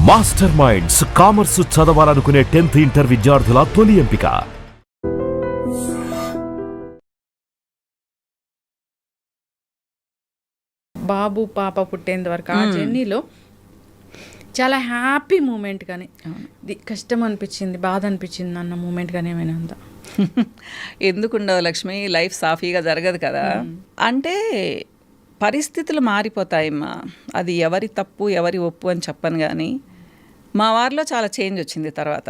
Master minds commerce చదవాలనుకునే 10th inter విద్యార్థుల తొలి ఎంపిక. బాబు పాప పుట్టేంత వరకు ఆ జర్నీలో చాలా హ్యాపీ మూమెంట్ కానీ కష్టం అనిపించింది, బాధ అనిపించింది అన్న మూమెంట్ కానీ ఏమైనా ఉందా? ఎందుకు ఉండవు లక్ష్మి, లైఫ్ సాఫీగా జరగదు కదా. అంటే పరిస్థితులు మారిపోతాయమ్మా, అది ఎవరి తప్పు ఎవరి ఒప్పు అని చెప్పను. కానీ మా వారిలో చాలా చేంజ్ వచ్చింది తర్వాత.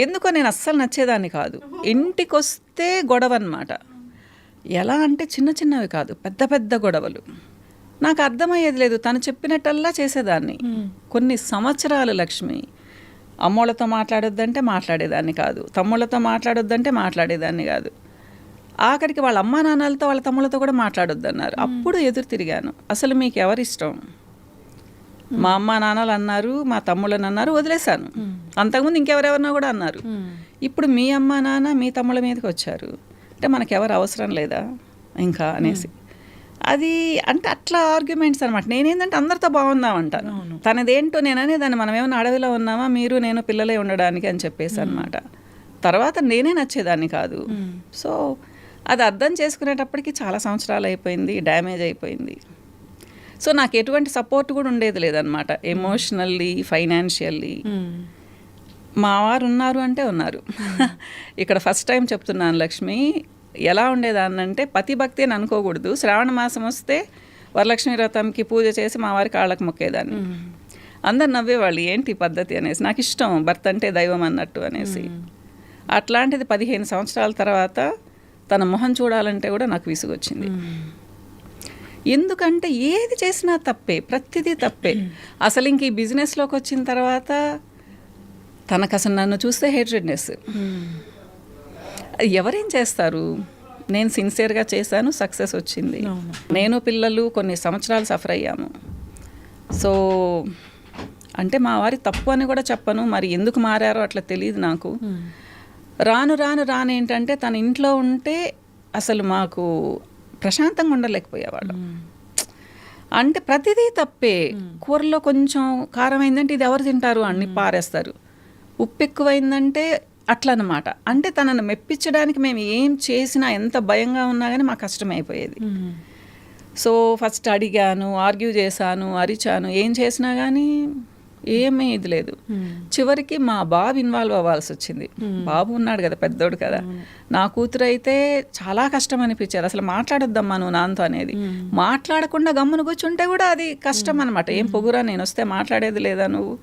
ఎందుకో నేను అస్సలు నచ్చేదాన్ని కాదు. ఇంటికి వస్తే గొడవ అన్నమాట. ఎలా అంటే చిన్న చిన్నవి కాదు, పెద్ద పెద్ద గొడవలు. నాకు అర్థమయ్యేది లేదు, తను చెప్పినట్టల్లా చేసేదాన్ని. కొన్ని సంవత్సరాలు లక్ష్మి అమ్మోళ్ళతో మాట్లాడొద్దంటే మాట్లాడేదాన్ని కాదు, తమ్ముళ్ళతో మాట్లాడొద్దంటే మాట్లాడేదాన్ని కాదు. ఆఖరికి వాళ్ళ అమ్మా నాన్నలతో వాళ్ళ తమ్ముళ్ళతో కూడా మాట్లాడొద్దన్నారు. అప్పుడు ఎదురు తిరిగాను, అసలు మీకు ఎవరిష్టం? మా అమ్మా నాన్నలు అన్నారు, మా తమ్ముళ్ళని అన్నారు, వదిలేశాను. అంతకుముందు ఇంకెవరెవరినో కూడా అన్నారు. ఇప్పుడు మీ అమ్మా నాన్న మీ తమ్ముళ్ళ మీదకి వచ్చారు అంటే మనకెవరు అవసరం లేదా ఇంకా అనేసి. అది అంటే అట్లా ఆర్గ్యుమెంట్స్ అనమాట. నేనేంటంటే అందరితో బాగుందామంటాను, తనదేంటో నేననే దాన్ని మనం ఏమైనా అడవిలో ఉన్నామా మీరు నేను పిల్లలే ఉండడానికి అని చెప్పేసి అనమాట. తర్వాత నేనే నచ్చేదాన్ని కాదు. సో అది అర్థం చేసుకునేటప్పటికి చాలా సంవత్సరాలు అయిపోయింది, డ్యామేజ్ అయిపోయింది. సో నాకు ఎటువంటి సపోర్ట్ కూడా ఉండేది లేదనమాట, ఎమోషనల్లీ ఫైనాన్షియల్లీ. మా వారు ఉన్నారు అంటే ఉన్నారు. ఇక్కడ ఫస్ట్ టైం చెప్తున్నాను లక్ష్మి, ఎలా ఉండేదాన్నంటే పతి భక్తి అని అనుకోకూడదు. శ్రావణ మాసం వస్తే వరలక్ష్మి వ్రతంకి పూజ చేసి మా వారి కాళ్ళకు మొక్కేదాన్ని. అందరు నవ్వేవాళ్ళు, ఏంటి పద్ధతి అనేసి. నాకు ఇష్టం, భర్త అంటే దైవం అన్నట్టు అనేసి. అట్లాంటిది 15 సంవత్సరాల తర్వాత తన మొహం చూడాలంటే కూడా నాకు విసుగొచ్చింది. ఎందుకంటే ఏది చేసినా తప్పే, ప్రతిదీ తప్పే. అసలు ఇంక ఈ బిజినెస్లోకి వచ్చిన తర్వాత తనకు అసలు నన్ను చూస్తే హేట్రెడ్నెస్. ఎవరేం చేస్తారు? నేను సిన్సియర్గా చేశాను, సక్సెస్ వచ్చింది. నేను పిల్లలు కొన్ని సంవత్సరాలు సఫర్ అయ్యాము. సో అంటే మా వారి తప్పు అని కూడా చెప్పను, మరి ఎందుకు మారారో అట్లా తెలియదు నాకు. రాను రాను రాను ఏంటంటే తన ఇంట్లో ఉంటే అసలు మాకు ప్రశాంతంగా ఉండలేకపోయేవాళ్ళం. అంటే ప్రతిదీ తప్పే. కూరలో కొంచెం కారం అయిందంటే ఇది ఎవరు తింటారు అని పారేస్తారు, ఉప్పు ఎక్కువైందంటే అట్లా అనమాట. అంటే తనను మెప్పించడానికి మేము ఏం చేసినా, ఎంత భయంగా ఉన్నా కానీ మాకు కష్టమైపోయేది. సో ఫస్ట్ అడిగాను, ఆర్గ్యూ చేశాను, అరిచాను, ఏం చేసినా కానీ ఏమీ ఇది లేదు. చివరికి మా బాబు ఇన్వాల్వ్ అవ్వాల్సి వచ్చింది. బాబు ఉన్నాడు కదా, పెద్దోడు కదా. నా కూతురు అయితే చాలా కష్టం అనిపించేది. అసలు మాట్లాడొద్దమ్మా నువ్వు నాన్నతో అనేది. మాట్లాడకుండా గమ్మును కూర్చుంటే కూడా అది కష్టం అనమాట. ఏం పొగురా, నేను వస్తే మాట్లాడేది లేదా నువ్వు,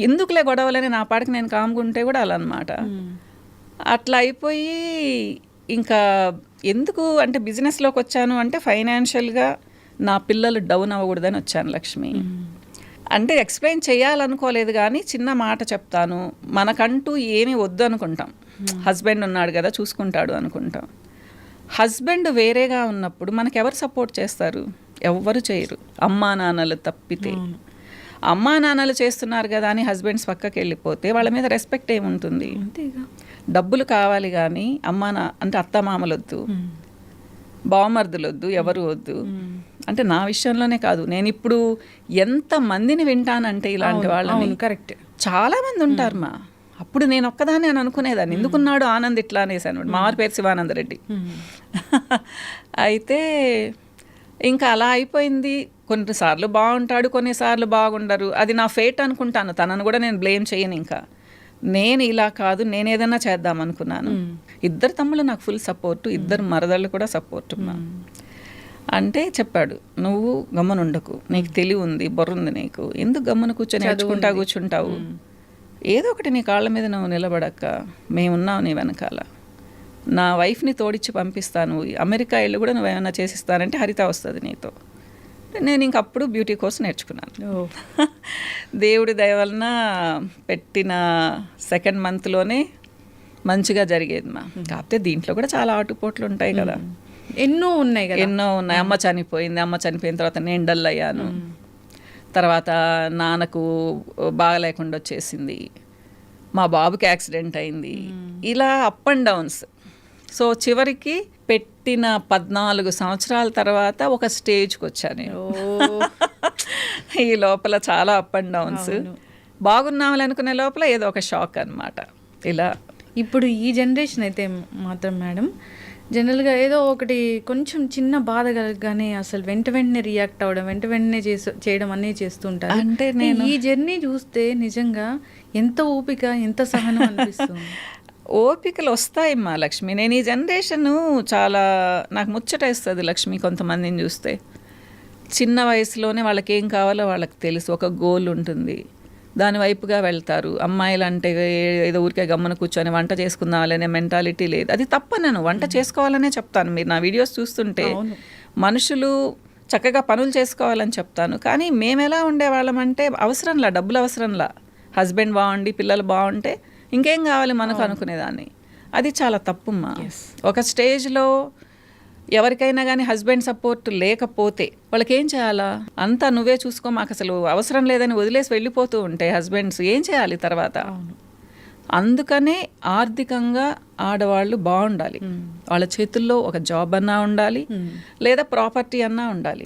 ఎందుకులే గొడవలని నా పాటికి నేను కాముకుంటే కూడా అలా అనమాట. అట్లా అయిపోయి ఇంకా ఎందుకు అంటే బిజినెస్లోకి వచ్చాను అంటే ఫైనాన్షియల్గా నా పిల్లలు డౌన్ అవ్వకూడదని వచ్చాను లక్ష్మి. అంటే ఎక్స్ప్లెయిన్ చేయాలనుకోలేదు, కానీ చిన్న మాట చెప్తాను. మనకంటూ ఏమీ వద్దు అనుకుంటాం, హస్బెండ్ ఉన్నాడు కదా చూసుకుంటాడు అనుకుంటాం. హస్బెండ్ వేరేగా ఉన్నప్పుడు మనకెవరు సపోర్ట్ చేస్తారు? ఎవ్వరు చేయరు, అమ్మా నాన్నలు తప్పితే. అమ్మా నాన్నలు చేస్తున్నారు కదా అని హస్బెండ్స్ పక్కకి వెళ్ళిపోతే వాళ్ళ మీద రెస్పెక్ట్ ఏముంటుంది? డబ్బులు కావాలి కానీ అంటే అత్తమామలు వద్దు, బావమర్దులు వద్దు, ఎవరు వద్దు. అంటే నా విషయంలోనే కాదు, నేను ఇప్పుడు ఎంత మందిని వింటానంటే ఇలాంటి వాళ్ళని. కరెక్ట్, చాలా మంది ఉంటారు మా. అప్పుడు నేను ఒక్కదాన్ని అని అనుకునేదాన్ని, ఎందుకున్నాడు ఆనంద్ ఇట్లా అనేసాను. మా వారి పేరు శివానందరెడ్డి. అయితే ఇంకా అలా అయిపోయింది. కొన్నిసార్లు బాగుంటాడు, కొన్నిసార్లు బాగుండరు. అది నా ఫేట్ అనుకుంటాను. తనను కూడా నేను బ్లేమ్ చేయను. ఇంకా నేను ఇలా కాదు, నేను ఏదైనా చేద్దాం అనుకున్నాను. ఇద్దరు తమ్ముళ్ళు నాకు ఫుల్ సపోర్టు, ఇద్దరు మరదళ్ళు కూడా సపోర్టు. అంటే చెప్పాడు, నువ్వు గమ్మునుండకు, నీకు తెలివి ఉంది, బుర్ర ఉంది నీకు, ఎందుకు గమ్మున కూర్చొని కూర్చుంటావు, ఏదో ఒకటి నీ కాళ్ళ మీద నువ్వు నిలబడక్క, మేమున్నావు నీ వెనకాల, నా వైఫ్ని తోడిచ్చి పంపిస్తాను, అమెరికా ఇల్లు కూడా నువ్వేమైనా చేసిస్తానంటే హరిత వస్తుంది నీతో. నేను ఇంకప్పుడు బ్యూటీ కోర్స్ నేర్చుకున్నాను. దేవుడి దయ వలన పెట్టిన 2nd మంత్లోనే మంచిగా జరిగేది మా. కాకపోతే దీంట్లో కూడా చాలా ఆటుపోట్లు ఉంటాయి కదా, ఎన్నో ఉన్నాయి. అమ్మ చనిపోయింది, అమ్మ చనిపోయిన తర్వాత నేను డల్ అయ్యాను. తర్వాత నాన్నకు బాగా లేకుండా వచ్చేసింది, మా బాబుకి యాక్సిడెంట్ అయింది, ఇలా అప్ అండ్ డౌన్స్. సో చివరికి పెట్టిన 14 సంవత్సరాల తర్వాత ఒక స్టేజ్కి వచ్చాను. ఈ లోపల చాలా అప్ అండ్ డౌన్స్. బాగున్నామని అనుకునే లోపల ఏదో ఒక షాక్ అన్నమాట. ఇలా ఇప్పుడు ఈ జనరేషన్ అయితే మాత్రం మేడం జనరల్గా ఏదో ఒకటి కొంచెం చిన్న బాధ కలగగానే అసలు వెంటనే రియాక్ట్ అవ్వడం, వెంటనే చేయడం అన్నీ చేస్తుంటారు. అంటే నేను ఈ జర్నీ చూస్తే నిజంగా ఎంత ఓపిక, ఎంత సహనం అనిపిస్తుంది. ఓపికలు వస్తాయమ్మా లక్ష్మి. నేను ఈ జనరేషను చాలా నాకు ముచ్చటేస్తుంది లక్ష్మి. కొంతమందిని చూస్తే చిన్న వయసులోనే వాళ్ళకి ఏం కావాలో వాళ్ళకి తెలుసు, ఒక గోల్ ఉంటుంది, దాని వైపుగా వెళ్తారు. అమ్మాయిలు అంటే ఏదో ఊరికే గమ్మన కూర్చొని వంట చేసుకుందామనే మెంటాలిటీ లేదు. అది తప్ప, నేను వంట చేసుకోవాలనే చెప్తాను. మీరు నా వీడియోస్ చూస్తుంటే మనుషులు చక్కగా పనులు చేసుకోవాలని చెప్తాను. కానీ మేము ఎలా ఉండేవాళ్ళం అంటే అవసరంలా, డబ్బులు అవసరంలా, హస్బెండ్ బాగుండి పిల్లలు బాగుంటే ఇంకేం కావాలి మనకు అనుకునేదాన్ని. అది చాలా తప్పుమ్మా. ఒక స్టేజ్లో ఎవరికైనా కానీ హస్బెండ్ సపోర్ట్ లేకపోతే వాళ్ళకి ఏం చేయాలా? అంతా నువ్వే చూసుకో, మాకు అసలు అవసరం లేదని వదిలేసి వెళ్ళిపోతూ ఉంటే హస్బెండ్స్ ఏం చేయాలి తర్వాత? అందుకనే ఆర్థికంగా ఆడవాళ్ళు బాగుండాలి. వాళ్ళ చేతుల్లో ఒక జాబ్ అన్నా ఉండాలి, లేదా ప్రాపర్టీ అన్నా ఉండాలి.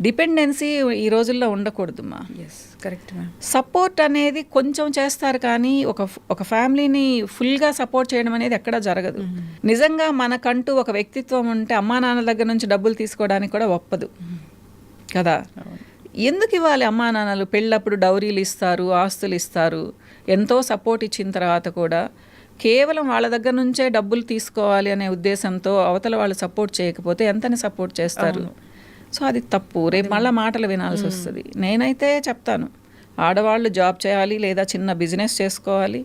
డిపెండెన్సీ ఈ రోజుల్లో ఉండకూడదుమ్మా. Correct ma'am. సపోర్ట్ అనేది కొంచెం చేస్తారు, కానీ ఒక ఫ్యామిలీని ఫుల్గా సపోర్ట్ చేయడం అనేది ఎక్కడా జరగదు. నిజంగా మనకంటూ ఒక వ్యక్తిత్వం ఉంటే అమ్మా నాన్న దగ్గర నుంచి డబ్బులు తీసుకోవడానికి కూడా ఒప్పదు కదా. ఎందుకు ఇవ్వాలి అమ్మా నాన్నలు? పెళ్ళప్పుడు డౌరీలు ఇస్తారు, ఆస్తులు ఇస్తారు, ఎంతో సపోర్ట్ ఇచ్చిన తర్వాత కూడా కేవలం వాళ్ళ దగ్గర నుంచే డబ్బులు తీసుకోవాలి అనే ఉద్దేశంతో అవతల వాళ్ళు సపోర్ట్ చేయకపోతే ఎంతని సపోర్ట్ చేస్తారు? సో అది తప్పు. రేపు మళ్ళీ మాటలు వినాల్సి వస్తుంది. నేనైతే చెప్తాను, ఆడవాళ్ళు జాబ్ చేయాలి, లేదా చిన్న బిజినెస్ చేసుకోవాలి,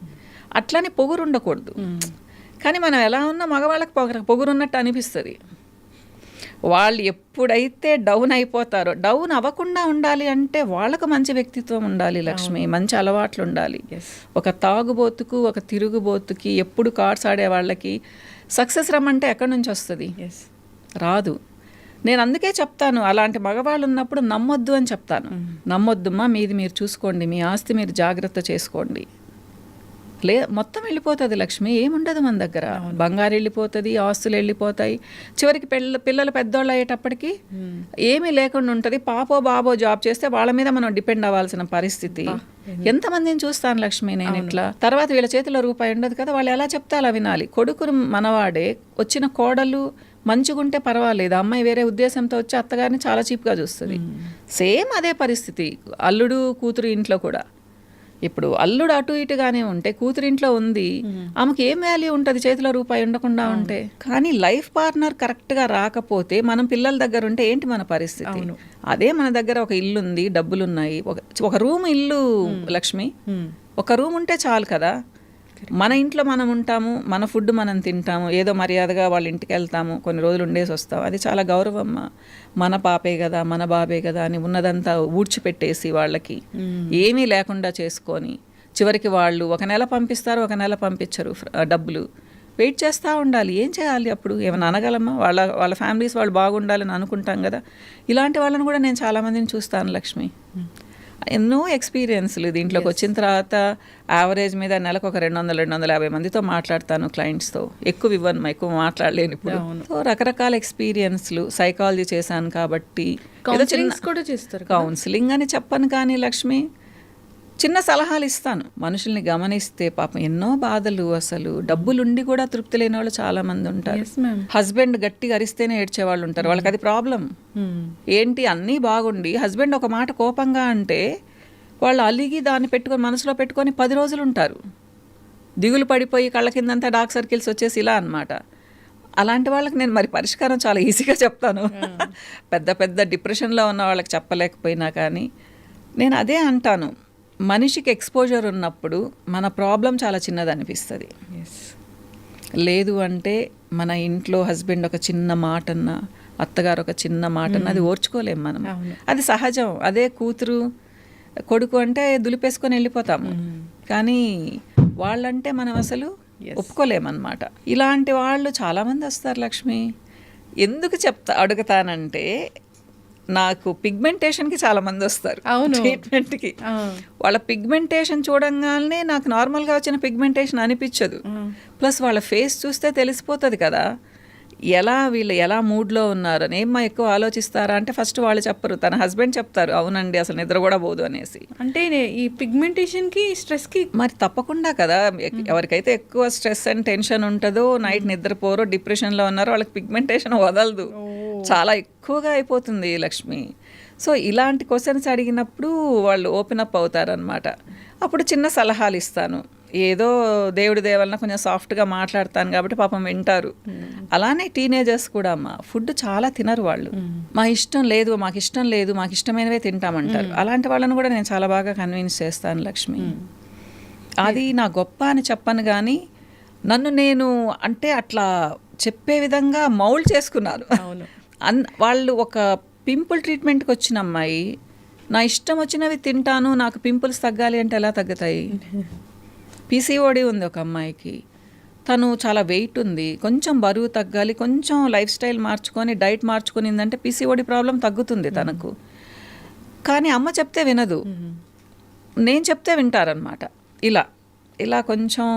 అట్లని పొగురు ఉండకూడదు. కానీ మనం ఎలా ఉన్నా మగవాళ్ళకి పొగురున్నట్టు అనిపిస్తుంది. వాళ్ళు ఎప్పుడైతే డౌన్ అయిపోతారో, డౌన్ అవ్వకుండా ఉండాలి అంటే వాళ్ళకు మంచి వ్యక్తిత్వం ఉండాలి లక్ష్మి, మంచి అలవాట్లు ఉండాలి. ఒక తాగుబోతుకు, ఒక తిరుగుబోతుకి, ఎప్పుడు కార్డ్స్ ఆడే వాళ్ళకి సక్సెస్ రమ్మంటే ఎక్కడి నుంచి వస్తుంది? రాదు. నేను అందుకే చెప్తాను, అలాంటి మగవాళ్ళు ఉన్నప్పుడు నమ్మొద్దు అని చెప్తాను. నమ్మొద్దుమ్మా, మీది మీరు చూసుకోండి, మీ ఆస్తి మీరు జాగ్రత్త చేసుకోండి. మొత్తం వెళ్ళిపోతుంది లక్ష్మి, ఏముండదు మన దగ్గర. బంగారు వెళ్ళిపోతుంది, ఆస్తులు వెళ్ళిపోతాయి, చివరికి పిల్లలు పెద్దోళ్ళు అయ్యేటప్పటికి ఏమీ లేకుండా ఉంటుంది. పాపో బాబో జాబ్ చేస్తే వాళ్ళ మీద మనం డిపెండ్ అవ్వాల్సిన పరిస్థితి. ఎంతమందిని చూస్తాను లక్ష్మి నేను ఇట్లా. తర్వాత వీళ్ళ చేతిలో రూపాయి ఉండదు కదా, వాళ్ళు ఎలా చెప్తే అలా వినాలి. కొడుకు మనవాడే, వచ్చిన కోడలు మంచిగుంటే పర్వాలేదు, అమ్మాయి వేరే ఉద్దేశంతో వచ్చి అత్తగారిని చాలా చీప్గా చూస్తుంది. సేమ్ అదే పరిస్థితి అల్లుడు కూతురు ఇంట్లో కూడా. ఇప్పుడు అల్లుడు అటు ఇటుగానే ఉంటే కూతురు ఇంట్లో ఉంది, ఆమెకి ఏం వాల్యూ ఉంటుంది చేతిలో రూపాయి ఉండకుండా ఉంటే? కానీ లైఫ్ పార్ట్నర్ కరెక్ట్గా రాకపోతే మనం పిల్లల దగ్గర ఉంటే ఏంటి మన పరిస్థితి? అదే మన దగ్గర ఒక ఇల్లు ఉంది, డబ్బులు ఉన్నాయి, ఒక రూమ్ ఇల్లు లక్ష్మి, ఒక రూమ్ ఉంటే చాలు కదా. మన ఇంట్లో మనం ఉంటాము, మన ఫుడ్ మనం తింటాము, ఏదో మర్యాదగా వాళ్ళ ఇంటికి వెళ్తాము, కొన్ని రోజులు ఉండేసి వస్తాం, అది చాలా గౌరవం. మన పాపే కదా, మన బాబే కదా అని ఉన్నదంతా ఊడ్చిపెట్టేసి వాళ్ళకి ఏమీ లేకుండా చేసుకొని చివరికి వాళ్ళు ఒక నెల పంపిస్తారు, ఒక నెల పంపించరు డబ్బులు. వెయిట్ చేస్తూ ఉండాలి. ఏం చేయాలి అప్పుడు? ఏమైనా అనగలమా? వాళ్ళ ఫ్యామిలీస్ వాళ్ళు బాగుండాలని అనుకుంటాం కదా. ఇలాంటి వాళ్ళని కూడా నేను చాలామందిని చూస్తాను లక్ష్మి. ఎన్నో ఎక్స్పీరియన్స్లు. దీంట్లోకి వచ్చిన తర్వాత యావరేజ్ మీద నెలకు ఒక 200-250 మందితో మాట్లాడతాను క్లయింట్స్తో. ఎక్కువ మాట్లాడలేను ఇప్పుడు. సో రకరకాల ఎక్స్పీరియన్స్లు. సైకాలజీ చేశాను కాబట్టి కౌన్సిలింగ్ అని చెప్పను, కానీ లక్ష్మి చిన్న సలహాలు ఇస్తాను. మనుషుల్ని గమనిస్తే పాపం ఎన్నో బాధలు, అసలు డబ్బులుండి కూడా తృప్తి లేని వాళ్ళు చాలా మంది ఉంటారు. హస్బెండ్ గట్టిగా అరిస్తేనే ఏడ్చేవాళ్ళు ఉంటారు. వాళ్ళకి అది ప్రాబ్లం. ఏంటి అన్నీ బాగుండి హస్బెండ్ ఒక మాట కోపంగా అంటే వాళ్ళు అలిగి దాన్ని పెట్టుకొని మనసులో పెట్టుకొని 10 రోజులు ఉంటారు. దిగులు పడిపోయి కళ్ళ కిందంతా డార్క్ సర్కిల్స్ వచ్చేసి ఇలా అన్నమాట. అలాంటి వాళ్ళకి నేను మరి పరిష్కారం చాలా ఈజీగా చెప్తాను. పెద్ద డిప్రెషన్లో ఉన్న వాళ్ళకి చెప్పలేకపోయినా కానీ నేను అదే అంటాను, మనిషికి ఎక్స్పోజర్ ఉన్నప్పుడు మన ప్రాబ్లం చాలా చిన్నది అనిపిస్తుంది. లేదు అంటే మన ఇంట్లో హస్బెండ్ ఒక చిన్న మాటన్నా, అత్తగారు ఒక చిన్న మాటన్నా అది ఓర్చుకోలేము మనం. అది సహజం. అదే కూతురు కొడుకు అంటే దులిపేసుకొని వెళ్ళిపోతాము, కానీ వాళ్ళంటే మనం అసలు ఒప్పుకోలేమన్నమాట. ఇలాంటి వాళ్ళు చాలామంది వస్తారు లక్ష్మి. ఎందుకు అడుగుతానంటే, నాకు పిగ్మెంటేషన్కి చాలా మంది వస్తారు ట్రీట్మెంట్కి. వాళ్ళ పిగ్మెంటేషన్ చూడంగానే నాకు నార్మల్గా వచ్చిన పిగ్మెంటేషన్ అనిపించదు. ప్లస్ వాళ్ళ ఫేస్ చూస్తే తెలిసిపోతుంది కదా. వీళ్ళు ఎలా మూడ్లో ఉన్నారు అని. ఏమ్మా ఎక్కువ ఆలోచిస్తారా అంటే ఫస్ట్ వాళ్ళు చెప్పరు, తన హస్బెండ్ చెప్తారు, అవునండి అసలు నిద్ర కూడా పోదు అనేసి. అంటే ఈ పిగ్మెంటేషన్కి స్ట్రెస్కి మరి తప్పకుండా కదా, ఎవరికైతే ఎక్కువ స్ట్రెస్ అండ్ టెన్షన్ ఉంటుందో, నైట్ నిద్రపోరో, డిప్రెషన్లో ఉన్నారో వాళ్ళకి పిగ్మెంటేషన్ వదలదు, చాలా ఎక్కువగా అయిపోతుంది లక్ష్మి. సో ఇలాంటి క్వశ్చన్స్ అడిగినప్పుడు వాళ్ళు ఓపెన్ అప్ అవుతారనమాట. అప్పుడు చిన్న సలహాలు ఇస్తాను, ఏదో దేవుడి దేవలన కొంచెం సాఫ్ట్గా మాట్లాడతాను కాబట్టి పాపం వింటారు. అలానే టీనేజర్స్ కూడా అమ్మ ఫుడ్ చాలా తినరు వాళ్ళు. మాకు ఇష్టం లేదు మాకు ఇష్టమైనవే తింటామంటారు. అలాంటి వాళ్ళని కూడా నేను చాలా బాగా కన్విన్స్ చేస్తాను లక్ష్మి. అది నా గొప్ప అని చెప్పను కానీ నన్ను నేను అంటే అట్లా చెప్పే విధంగా మౌల్డ్ చేసుకున్నాను. వాళ్ళు ఒక పింపుల్ ట్రీట్మెంట్కి వచ్చిన అమ్మాయి నా ఇష్టం వచ్చినవి తింటాను, నాకు పింపుల్స్ తగ్గాలి అంటే ఎలా తగ్గుతాయి? పీసీఓడి ఉంది ఒక అమ్మాయికి, తను చాలా వెయిట్ ఉంది, కొంచెం బరువు తగ్గాలి, కొంచెం లైఫ్ స్టైల్ మార్చుకొని డైట్ మార్చుకునిందంటే పీసీఓడి ప్రాబ్లం తగ్గుతుంది తనకు. కానీ అమ్మ చెప్తే వినదు, నేను చెప్తే వింటారనమాట. ఇలా కొంచెం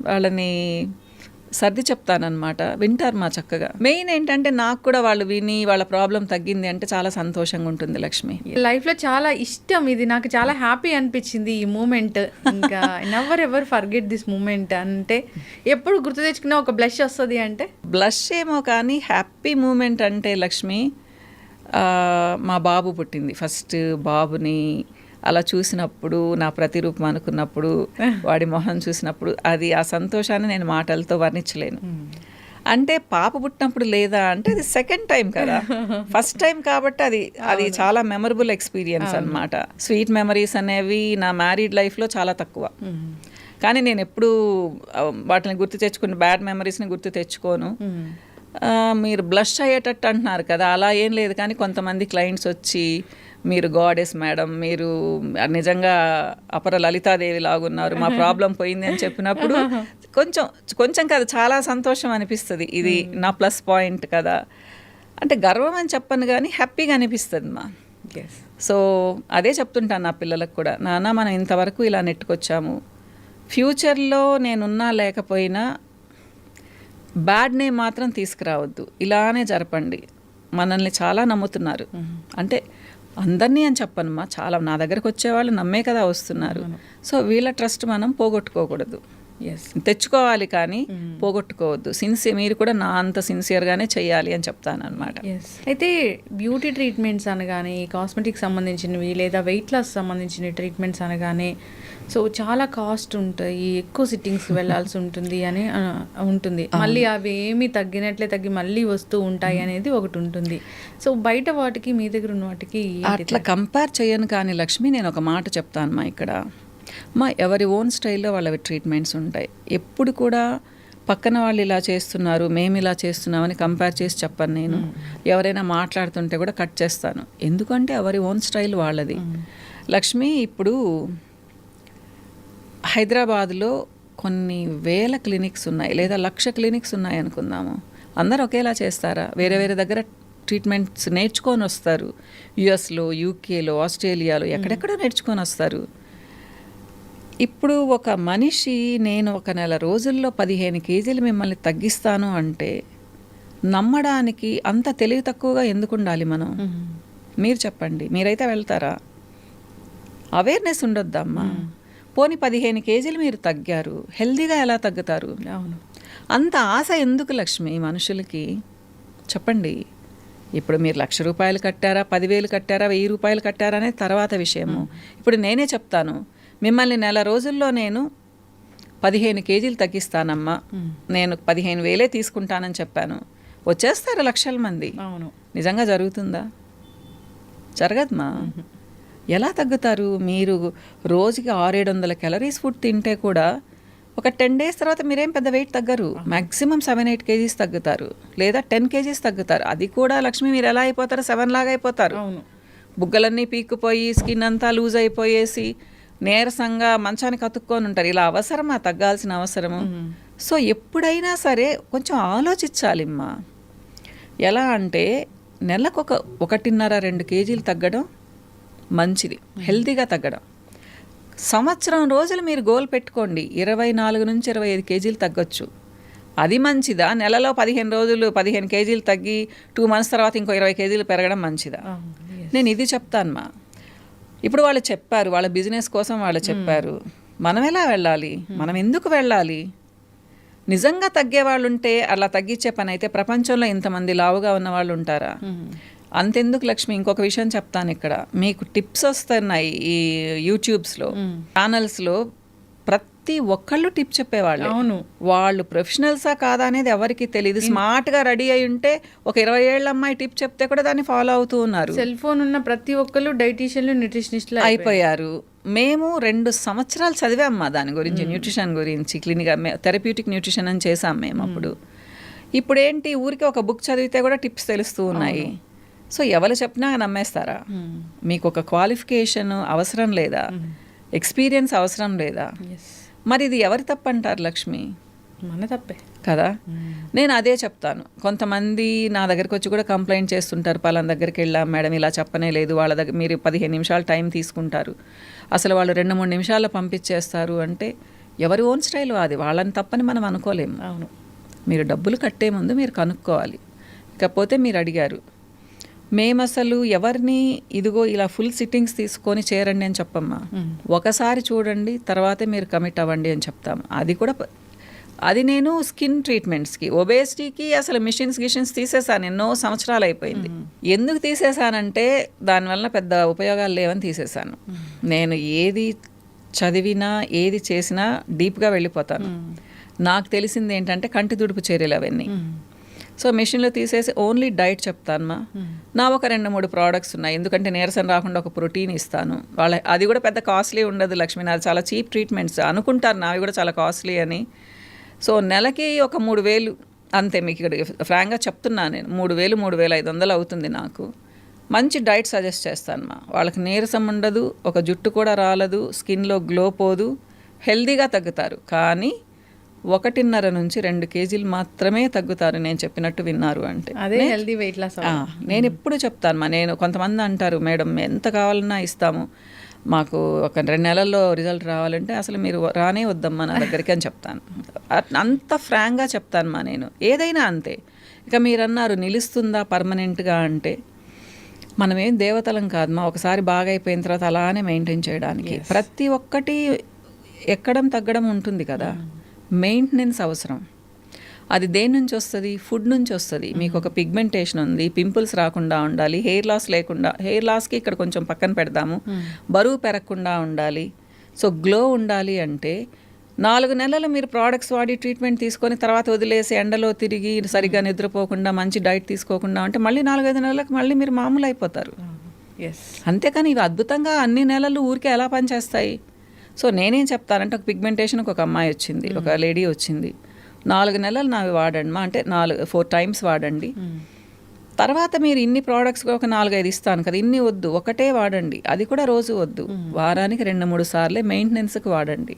వాళ్ళని సర్ది చెప్తానమాట, వింటారు మా చక్కగా. మెయిన్ ఏంటంటే నాకు కూడా వాళ్ళు విని వాళ్ళ ప్రాబ్లం తగ్గింది అంటే చాలా సంతోషంగా ఉంటుంది లక్ష్మి. లైఫ్లో చాలా ఇష్టం ఇది, నాకు చాలా హ్యాపీ అనిపించింది ఈ మూమెంట్. ఇంకా never ever forget this moment. అంటే ఎప్పుడు గుర్తు తెచ్చుకున్నా ఒక బ్లష్ వస్తుంది. అంటే బ్లష్ ఏమో కానీ హ్యాపీ మూమెంట్ అంటే లక్ష్మి, మా బాబు పుట్టింది, ఫస్ట్ బాబుని అలా చూసినప్పుడు, నా ప్రతిరూపం అనుకున్నప్పుడు, వాడి మొహం చూసినప్పుడు, అది ఆ సంతోషాన్ని నేను మాటలతో వర్ణించలేను. అంటే పాప పుట్టినప్పుడు లేదా అంటే అది సెకండ్ టైం కదా, ఫస్ట్ టైం కాబట్టి అది చాలా మెమరబుల్ ఎక్స్పీరియన్స్ అన్నమాట. స్వీట్ మెమరీస్ అనేవి నా మ్యారీడ్ లైఫ్లో చాలా తక్కువ. కానీ నేను ఎప్పుడు వాటిని గుర్తు తెచ్చుకుని బ్యాడ్ మెమరీస్ని గుర్తు తెచ్చుకోను. మీరు బ్లష్ అయ్యేటట్టు అంటున్నారు కదా, అలా ఏం లేదు. కానీ కొంతమంది క్లయింట్స్ వచ్చి మీరు గాడెస్ మేడం, మీరు నిజంగా అపర లలితాదేవి లాగున్నారు, మా ప్రాబ్లం పోయింది అని చెప్పినప్పుడు కొంచెం కదా చాలా సంతోషం అనిపిస్తుంది. ఇది నా ప్లస్ పాయింట్ కదా. అంటే గర్వం అని చెప్పను కానీ హ్యాపీగా అనిపిస్తుంది మా. సో అదే చెప్తుంటాను నా పిల్లలకు కూడా, నాన్న మనం ఇంతవరకు ఇలా నెట్టుకొచ్చాము, ఫ్యూచర్లో నేనున్నా లేకపోయినా బ్యాడ్ నేమ్ మాత్రం తీసుకురావద్దు, ఇలానే జరపండి. మనల్ని చాలా నమ్ముతున్నారు, అంటే అందరినీ అని చెప్పనమ్మా, చాలా నా దగ్గరకు వచ్చేవాళ్ళు నమ్మే కదా వస్తున్నారు. సో వీళ్ళ ట్రస్ట్ మనం పోగొట్టుకోకూడదు, తెచ్చుకోవాలి కానీ పోగొట్టుకోవద్దు. మీరు కూడా నా అంత సిన్సియర్గానే చెయ్యాలి అని చెప్తాను అనమాట. అయితే బ్యూటీ ట్రీట్మెంట్స్ అనగానే, కాస్మెటిక్స్ సంబంధించినవి లేదా వెయిట్ లాస్ సంబంధించిన ట్రీట్మెంట్స్ అనగానే సో చాలా కాస్ట్ ఉంటాయి, ఎక్కువ సిట్టింగ్స్కి వెళ్ళాల్సి ఉంటుంది అని ఉంటుంది. మళ్ళీ అవి ఏమి తగ్గినట్లే తగ్గి మళ్ళీ వస్తూ ఉంటాయి అనేది ఒకటి ఉంటుంది. సో బయట వాటికి మీ దగ్గర ఉన్న వాటికి అట్లా కంపేర్ చేయను. కానీ లక్ష్మి నేను ఒక మాట చెప్తాను మా, ఇక్కడ మా ఎవరి ఓన్ స్టైల్లో వాళ్ళవి ట్రీట్మెంట్స్ ఉంటాయి. ఎప్పుడు కూడా పక్కన వాళ్ళు ఇలా చేస్తున్నారు మేము ఇలా చేస్తున్నామని కంపేర్ చేసి చెప్పను నేను. ఎవరైనా మాట్లాడుతుంటే కూడా కట్ చేస్తాను, ఎందుకంటే ఎవరి ఓన్ స్టైల్ వాళ్ళది. లక్ష్మి ఇప్పుడు హైదరాబాద్లో కొన్ని వేల క్లినిక్స్ ఉన్నాయి, లేదా 1,00,000 క్లినిక్స్ ఉన్నాయి అనుకుందాము. అందరూ ఒకేలా చేస్తారా? వేరే వేరే దగ్గర ట్రీట్మెంట్స్ నేర్చుకొని వస్తారు. యుఎస్లో, యూకేలో, ఆస్ట్రేలియాలో ఎక్కడెక్కడో నేర్చుకొని వస్తారు. ఇప్పుడు ఒక మనిషి నేను ఒక నెల రోజుల్లో 15 కేజీలు మిమ్మల్ని తగ్గిస్తాను అంటే నమ్మడానికి అంత తెలివి తక్కువగా ఎందుకు ఉండాలి మనం? మీరు చెప్పండి, మీరైతే వెళ్తారా? అవేర్నెస్ ఉండొద్దమ్మా. పోనీ 15 కేజీలు మీరు తగ్గారు, హెల్దీగా ఎలా తగ్గుతారు? అవును, అంత ఆశ ఎందుకు లక్ష్మి మనుషులకి చెప్పండి. ఇప్పుడు మీరు 1,00,000 రూపాయలు కట్టారా, 10,000 కట్టారా, 1,000 రూపాయలు కట్టారా అనేది తర్వాత విషయము. ఇప్పుడు నేనే చెప్తాను, మిమ్మల్ని నెల రోజుల్లో నేను 15 కేజీలు తగ్గిస్తానమ్మా, నేను 15,000 తీసుకుంటానని చెప్పాను. వచ్చేస్తారు లక్షల మంది. అవును, నిజంగా జరుగుతుందా? జరగదమ్మా. ఎలా తగ్గుతారు? మీరు రోజుకి 600-700 క్యాలరీస్ ఫుడ్ తింటే కూడా ఒక 10 days తర్వాత మీరేం పెద్ద వెయిట్ తగ్గరు. మ్యాక్సిమం 7-8 కేజీస్ తగ్గుతారు, లేదా 10 కేజీస్ తగ్గుతారు. అది కూడా లక్ష్మి మీరు ఎలా అయిపోతారు? 7 లాగా అయిపోతారు. బుగ్గలన్నీ పీక్కుపోయి స్కిన్ అంతా లూజ్ అయిపోయేసి నీరసంగా మంచానికి అతుక్కొని ఉంటారు. ఇలా అవసరమా? తగ్గాల్సిన అవసరము. సో ఎప్పుడైనా సరే కొంచెం ఆలోచించాలిమ్మా. ఎలా అంటే నెలకు 1.5-2 కేజీలు తగ్గడం మంచిది, హెల్తీగా తగ్గడం. సంవత్సరం రోజులు మీరు గోల్ పెట్టుకోండి, 24 నుంచి 25 కేజీలు తగ్గొచ్చు. అది మంచిదా? నెలలో 15 రోజులు 15 కేజీలు తగ్గి 2 months తర్వాత ఇంకో 20 కేజీలు పెరగడం మంచిదా? నేను ఇది చెప్తాను మా. ఇప్పుడు వాళ్ళు చెప్పారు, వాళ్ళ బిజినెస్ కోసం వాళ్ళు చెప్పారు, మనం ఎలా వెళ్ళాలి, మనం ఎందుకు వెళ్ళాలి? నిజంగా తగ్గే వాళ్ళు ఉంటే అలా తగ్గించే పని అయితే ప్రపంచంలో ఇంతమంది లావుగా ఉన్న వాళ్ళు ఉంటారా? అంతెందుకు లక్ష్మి, ఇంకొక విషయం చెప్తాను ఇక్కడ. మీకు టిప్స్ వస్తున్నాయి ఈ యూట్యూబ్స్లో, ఛానల్స్లో, ప్రతి ఒక్కళ్ళు టిప్ చెప్పేవాళ్ళు. అవును, వాళ్ళు ప్రొఫెషనల్సా కాదా అనేది ఎవరికి తెలియదు. స్మార్ట్గా రెడీ అయి ఉంటే ఒక 20 ఏళ్ళ అమ్మాయి టిప్ చెప్తే కూడా దాన్ని ఫాలో అవుతూ ఉన్నారు. సెల్ ఫోన్ ఉన్న ప్రతి ఒక్కళ్ళు డైటీషియన్లు, న్యూట్రిషనిస్టులు అయిపోయారు. మేము 2 సంవత్సరాలు చదివామ్మా దాని గురించి, న్యూట్రిషన్ గురించి. క్లినిక్గా థెరప్యూటిక్ న్యూట్రిషన్ అని చేసాం మేము అప్పుడు. ఇప్పుడు ఏంటి, ఊరికి ఒక బుక్ చదివితే కూడా టిప్స్ తెలుస్తూ ఉన్నాయి. సో ఎవరు చెప్పినా నమ్మేస్తారా? మీకు ఒక క్వాలిఫికేషన్ అవసరం లేదా? ఎక్స్పీరియన్స్ అవసరం లేదా? మరి ఇది ఎవరి తప్పు అంటారు లక్ష్మి? మన తప్పే కదా. నేను అదే చెప్తాను. కొంతమంది నా దగ్గరికి వచ్చి కూడా కంప్లైంట్ చేస్తుంటారు, పలానా దగ్గరికి వెళ్ళాం మేడం, ఇలా చెప్పనే లేదు, వాళ్ళ దగ్గర మీరు 15 నిమిషాలు టైం తీసుకుంటారు, అసలు వాళ్ళు 2-3 నిమిషాల్లో పంపించేస్తారు అంటే ఎవరి ఓన్ స్టైల్ అది, వాళ్ళని తప్పని మనం అనుకోలేము. అవును, మీరు డబ్బులు కట్టే ముందు మీరు కనుక్కోవాలి. ఇకపోతే మీరు అడిగారు, మేము అసలు ఎవరిని ఇదిగో ఇలా ఫుల్ సిట్టింగ్స్ తీసుకొని చేరండి అని చెప్పమ్మా. ఒకసారి చూడండి, తర్వాతే మీరు కమిట్ అవ్వండి అని చెప్తాము. అది కూడా అది నేను స్కిన్ ట్రీట్మెంట్స్కి, ఒబేసిటీకి అసలు గిషన్స్ తీసేసాను, ఎన్నో సంవత్సరాలు అయిపోయింది. ఎందుకు తీసేసానంటే దానివల్ల పెద్ద ఉపయోగాలు లేవని తీసేసాను. నేను ఏది చదివినా ఏది చేసినా డీప్గా వెళ్ళిపోతాను. నాకు తెలిసింది ఏంటంటే కంటి తుడుపు చర్యలు అవన్నీ. సో మెషిన్లో తీసేసి ఓన్లీ డైట్ చెప్తానమ్మా. నా ఒక 2-3 ప్రోడక్ట్స్ ఉన్నాయి, ఎందుకంటే నీరసం రాకుండా ఒక ప్రోటీన్ ఇస్తాను. అది కూడా పెద్ద కాస్ట్లీ ఉండదు లక్ష్మి, నాది చాలా చీప్ ట్రీట్మెంట్స్ అనుకుంటారు, నావి కూడా చాలా కాస్ట్లీ అని. సో నెలకి ఒక 3,000 అంతే. మీకు ఇక్కడ ఫ్రాంక్గా చెప్తున్నాను, నేను 3,500 అవుతుంది నాకు. మంచి డైట్ సజెస్ట్ చేస్తానమ్మా. వాళ్ళకి నీరసం ఉండదు, ఒక జుట్టు కూడా రాలదు, స్కిన్లో గ్లో పోదు, హెల్దీగా తగ్గుతారు. కానీ 1.5 నుంచి 2 కేజీలు మాత్రమే తగ్గుతారు, నేను చెప్పినట్టు విన్నారు అంటే. అదే హెల్దీ వెయిట్ లాస్. నేను ఎప్పుడు చెప్తాను మా, నేను కొంతమంది అంటారు మేడం ఎంత కావాలన్నా ఇస్తాము, మాకు ఒక 2 నెలల్లో రిజల్ట్ రావాలంటే అసలు మీరు రానే వద్దమ్మా నా దగ్గరికి అని చెప్తాను. అంత ఫ్రాంక్గా చెప్తాను మా నేను, ఏదైనా అంతే. ఇక మీరు అన్నారు నిలుస్తుందా పర్మనెంట్గా అంటే, మనమేం దేవతలం కాదు మా, ఒకసారి బాగా అయిపోయిన తర్వాత అలానే మెయింటైన్ చేయడానికి. ప్రతి ఒక్కటి ఎక్కడం తగ్గడం ఉంటుంది కదా, మెయింటెనెన్స్ అవసరం. అది దేని నుంచి వస్తుంది? ఫుడ్ నుంచి వస్తుంది. మీకు ఒక పిగ్మెంటేషన్ ఉంది, పింపుల్స్ రాకుండా ఉండాలి, హెయిర్ లాస్ లేకుండా, హెయిర్ లాస్కి ఇక్కడ కొంచెం పక్కన పెడదాము, బరువు పెరగకుండా ఉండాలి, సో గ్లో ఉండాలి అంటే 4 నెలలు మీరు ప్రోడక్ట్స్ వాడి ట్రీట్మెంట్ తీసుకొని తర్వాత వదిలేసి ఎండలో తిరిగి సరిగ్గా నిద్రపోకుండా మంచి డైట్ తీసుకోకుండా అంటే మళ్ళీ 4-5 నెలలకు మళ్ళీ మీరు మామూలు అయిపోతారు. అంతేకాని ఇవి అద్భుతంగా అన్ని నెలలు ఊరికే ఎలా పనిచేస్తాయి? సో నేనేం చెప్తానంటే, ఒక పిగ్మెంటేషన్కి ఒక అమ్మాయి వచ్చింది, ఒక లేడీ వచ్చింది, 4 నెలలు నావి వాడండి మా అంటే 4 times వాడండి. తర్వాత మీరు ఇన్ని ప్రోడక్ట్స్ ఒక 4-5 ఇస్తాను కదా, ఇన్ని వద్దు, ఒకటే వాడండి, అది కూడా రోజు వద్దు, వారానికి 2-3 సార్లే మెయింటెనెన్స్కి వాడండి,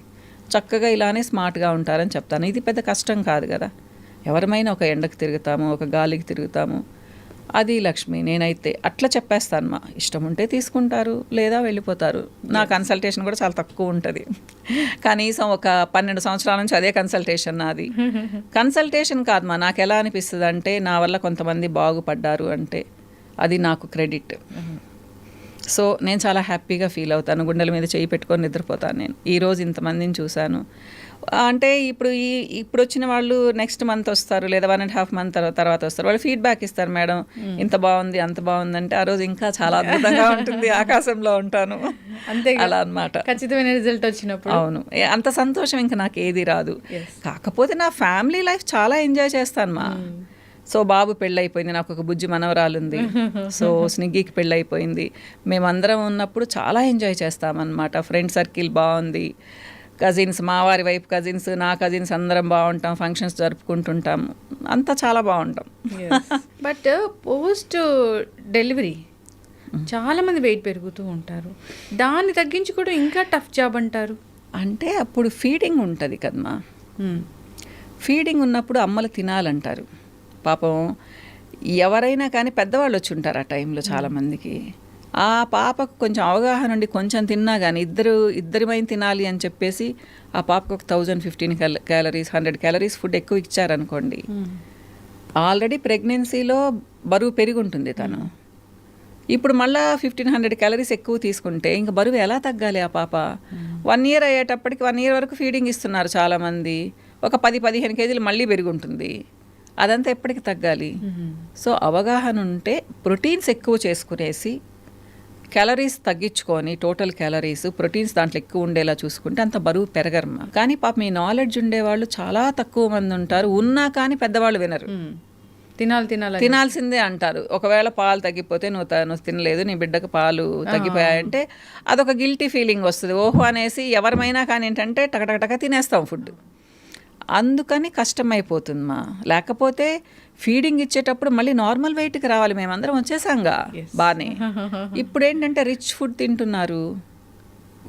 చక్కగా ఇలానే స్మార్ట్గా ఉంటారని చెప్తాను. ఇది పెద్ద కష్టం కాదు కదా, ఎవరమైనా ఒక ఎండకు తిరుగుతాము, ఒక గాలికి తిరుగుతాము. అది లక్ష్మి, నేనైతే అట్లా చెప్పేస్తాను మా, ఇష్టం ఉంటే తీసుకుంటారు లేదా వెళ్ళిపోతారు. నా కన్సల్టేషన్ కూడా చాలా తక్కువ ఉంటుంది, కనీసం ఒక 12 సంవత్సరాల నుంచి అదే కన్సల్టేషన్ నాది. కన్సల్టేషన్ కాదు మా, నాకు ఎలా అనిపిస్తుంది అంటే నా వల్ల కొంతమంది బాగుపడ్డారు అంటే అది నాకు క్రెడిట్. సో నేను చాలా హ్యాపీగా ఫీల్ అవుతాను, గుండెల మీద చేయి పెట్టుకొని నిద్రపోతాను నేను. ఈరోజు ఇంతమందిని చూశాను అంటే, ఇప్పుడు వచ్చిన వాళ్ళు నెక్స్ట్ మంత్ వస్తారు లేదా 1.5 month తర్వాత వస్తారు, వాళ్ళు ఫీడ్బ్యాక్ ఇస్తారు, మేడం ఇంత బాగుంది అంత బాగుందంటే ఆ రోజు ఇంకా చాలా అద్భుతంగా ఉంటుంది, ఆకాశంలో ఉంటాను అంతే అలా అన్నమాట. ఖచ్చితమైన రిజల్ట్ వచ్చినప్పుడు అవును, అంత సంతోషం ఇంకా నాకు ఏది రాదు. కాకపోతే నా ఫ్యామిలీ లైఫ్ చాలా ఎంజాయ్ చేస్తాను మా. సో బాబు పెళ్ళైపోయింది, నాకు ఒక బుజ్జి మనవరాలు ఉంది, సో స్నిగ్గికి పెళ్ళైపోయింది, మేమందరం ఉన్నప్పుడు చాలా ఎంజాయ్ చేస్తామన్నమాట. ఫ్రెండ్ సర్కిల్ బాగుంది, కజిన్స్, మా వారి వైపు కజిన్స్, నా కజిన్స్ అందరం బాగుంటాం, ఫంక్షన్స్ జరుపుకుంటుంటాం, అంతా చాలా బాగుంటాం. బట్ పోస్ట్ డెలివరీ చాలామంది వెయిట్ పెరుగుతూ ఉంటారు, దాన్ని తగ్గించుకోవడం ఇంకా టఫ్ జాబ్ అంటారు. అంటే అప్పుడు ఫీడింగ్ ఉంటుంది కదమ్మా, ఫీడింగ్ ఉన్నప్పుడు అమ్మలు తినాలంటారు. పాపం ఎవరైనా కానీ పెద్దవాళ్ళు వచ్చి ఉంటారు ఆ టైంలో చాలామందికి, ఆ పాపకు కొంచెం అవగాహన ఉండి కొంచెం తిన్నా కానీ ఇద్దరిమైనా తినాలి అని చెప్పేసి ఆ పాపకు ఒక 1015 క్యాలరీస్ 100 క్యాలరీస్ ఫుడ్ ఎక్కువ ఇచ్చారనుకోండి, ఆల్రెడీ ప్రెగ్నెన్సీలో బరువు పెరిగి ఉంటుంది తను. ఇప్పుడు మళ్ళీ 1500 క్యాలరీస్ ఎక్కువ తీసుకుంటే ఇంకా బరువు ఎలా తగ్గాలి ఆ పాప? 1 year అయ్యేటప్పటికి 1 year వరకు ఫీడింగ్ ఇస్తున్నారు చాలామంది, ఒక 10-15 కేజీలు మళ్ళీ పెరిగి ఉంటుంది. అదంతా ఎప్పటికి తగ్గాలి? సో అవగాహన ఉంటే ప్రోటీన్స్ ఎక్కువ చేసుకునేసి క్యాలరీస్ తగ్గించుకొని టోటల్ క్యాలరీస్ ప్రోటీన్స్ దాంట్లో ఎక్కువ ఉండేలా చూసుకుంటే అంత బరువు పెరగరమ్మా. కానీ పాప మీ నాలెడ్జ్ ఉండేవాళ్ళు చాలా తక్కువ మంది ఉంటారు, ఉన్నా కానీ పెద్దవాళ్ళు వినరు. తినాల్సిందే అంటారు. ఒకవేళ పాలు తగ్గిపోతే నువ్వు తినలేదు, నీ బిడ్డకు పాలు తగ్గిపోయాయంటే అదొక గిల్టీ ఫీలింగ్ వస్తుంది. ఓహో అనేసి ఎవరమైనా కానీ ఏంటంటే టకటక తినేస్తాం ఫుడ్. అందుకని కష్టమైపోతుందమ్మా. లేకపోతే ఫీడింగ్ ఇచ్చేటప్పుడు మళ్ళీ నార్మల్ వెయిట్కి రావాలి. మేమందరం వచ్చేసాంగా బాగానే. ఇప్పుడు ఏంటంటే రిచ్ ఫుడ్ తింటున్నారు,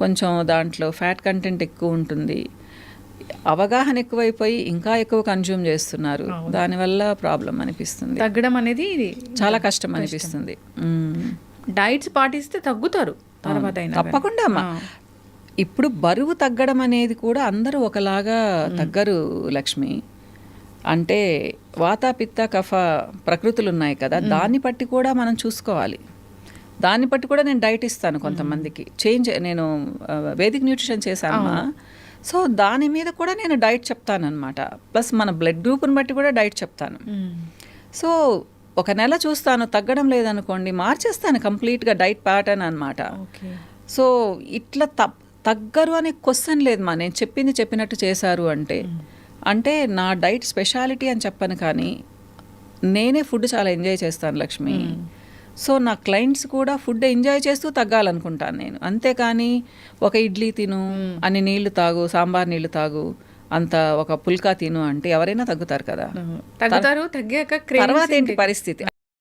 కొంచెం దాంట్లో ఫ్యాట్ కంటెంట్ ఎక్కువ ఉంటుంది, అవగాహన ఎక్కువైపోయి ఇంకా ఎక్కువ కన్జ్యూమ్ చేస్తున్నారు. దానివల్ల ప్రాబ్లం అనిపిస్తుంది, తగ్గడం అనేది చాలా కష్టం అనిపిస్తుంది. డైట్స్ పాటిస్తే తగ్గుతారు తర్వాత తప్పకుండా అమ్మా. ఇప్పుడు బరువు తగ్గడం అనేది కూడా అందరూ ఒకలాగా తగ్గరు లక్ష్మి. అంటే వాత పిత్త కఫ ప్రకృతులు ఉన్నాయి కదా, దాన్ని బట్టి కూడా మనం చూసుకోవాలి. దాన్ని బట్టి కూడా నేను డైట్ ఇస్తాను కొంతమందికి. నేను వేదిక్ న్యూట్రిషన్ చేశాను, సో దాని మీద కూడా నేను డైట్ చెప్తాను అనమాట. ప్లస్ మన బ్లడ్ గ్రూప్ని బట్టి కూడా డైట్ చెప్తాను. సో ఒక నెల చూస్తాను, తగ్గడం లేదనుకోండి మార్చేస్తాను కంప్లీట్గా డైట్ ప్యాటర్న్ అనమాట. సో ఇట్లా తగ్గరు అనే క్వశ్చన్ లేదు మా. నేను చెప్పినట్టు చేశారు అంటే నా డైట్ స్పెషాలిటీ అని చెప్పను, కానీ నేనే ఫుడ్ చాలా ఎంజాయ్ చేస్తాను లక్ష్మి. సో నా క్లయింట్స్ కూడా ఫుడ్ ఎంజాయ్ చేస్తూ తగ్గాలనుకుంటాను నేను. అంతేకాని ఒక ఇడ్లీ తిను, అన్ని నీళ్లు తాగు, సాంబార్ నీళ్లు తాగు, అంత ఒక పుల్కా తిను అంటే ఎవరైనా తగ్గుతారు కదా. తగ్గాక తర్వాత ఏంటి పరిస్థితి?